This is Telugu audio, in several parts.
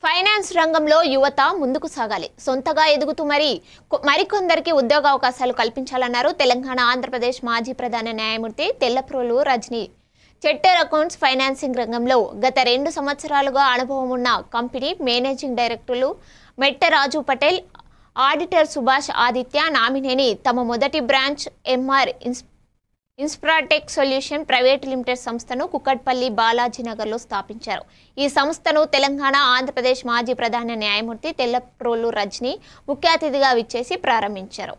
ఫైనాన్స్ రంగంలో యువత ముందుకు సాగాలి, సొంతగా ఎదుగుతూ మరికొందరికి ఉద్యోగ అవకాశాలు కల్పించాలన్నారు తెలంగాణ ఆంధ్రప్రదేశ్ మాజీ ప్రధాన న్యాయమూర్తి Tellaprolu Rajani. Chartered accounts financing రంగంలో గత 2 సంవత్సరాలుగా అనుభవం ఉన్న కంపెనీ మేనేజింగ్ డైరెక్టర్లు మెట్ట రాజు పటేల్, ఆడిటర్ సుభాష్ ఆదిత్య నామినేని తమ మొదటి బ్రాంచ్ ఎంఆర్ ఇన్స్ప్రాటెక్ సొల్యూషన్ ప్రైవేట్ లిమిటెడ్ సంస్థను కుక్కట్పల్లి బాలాజీనగర్లో స్థాపించారు. ఈ సంస్థను తెలంగాణ ఆంధ్రప్రదేశ్ మాజీ ప్రధాన న్యాయమూర్తి తెల్లప్రోలు రజనీ ముఖ్య అతిథిగా విచ్చేసి ప్రారంభించారు.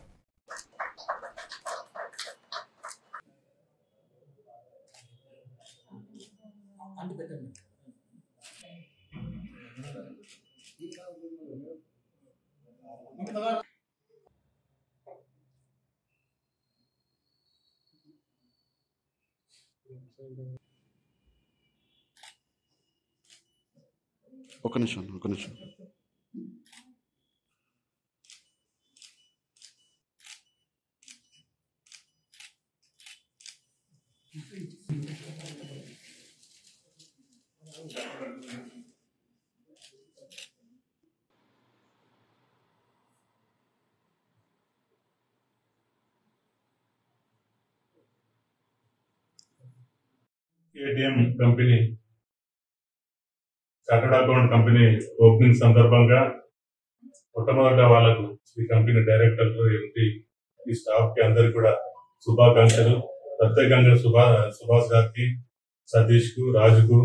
ఒక నిమిషం. ATM company chartered account company opening సందర్భంగా మొట్టమొదట వాళ్ళకు ఈ కంపెనీ డైరెక్టర్లు, ఎంపీ, ఈ స్టాఫ్ కి అందరికి కూడా శుభాకాంక్షలు. ప్రత్యేకంగా సుభాష్ గారికి, సతీష్ కు, రాజుకు,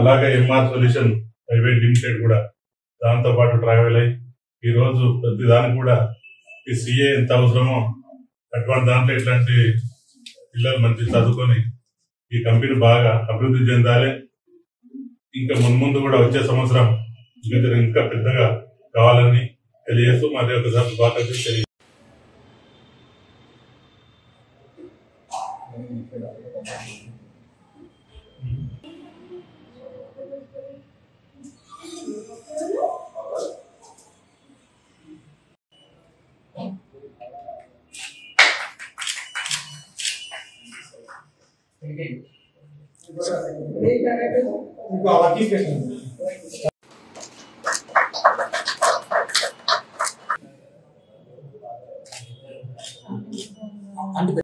అలాగే ఎంఆర్ సొల్యూషన్ ప్రైవేట్ లిమిటెడ్ కూడా దాంతో పాటు ట్రావెల్ అయ్యి ఈ రోజు ప్రతి దానికి కూడా ఈ సిఏ ఎంత అవసరమో అటువంటి దాంట్లో ఇట్లాంటి పిల్లలు మంచి చదువుకొని ఈ కంపెనీ బాగా అభివృద్ధి చెందాలి. ఇంకా ముందు కూడా వచ్చే సంవత్సరం ఇంకా పెద్దగా కావాలని తెలియజేస్తూ మరి ఒకసారి శుభాకాంక్షలు తెలియజేస్తాను. ఇంకో